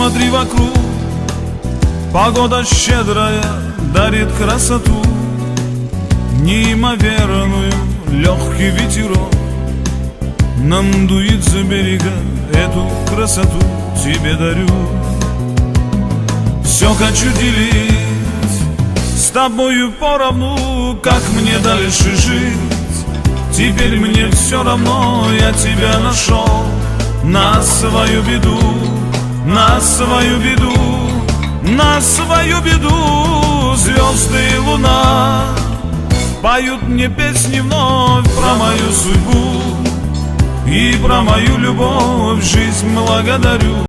Посмотри вокруг, погода щедрая дарит красоту, неимоверную, легкий ветерок нам дует за берега, эту красоту тебе дарю. Все хочу делить с тобою поровну, как мне дальше жить. Теперь мне все равно, я тебя нашел. На свою беду, на свою беду, на свою беду звезды и луна поют мне песни вновь про мою судьбу и про мою любовь. Жизнь благодарю.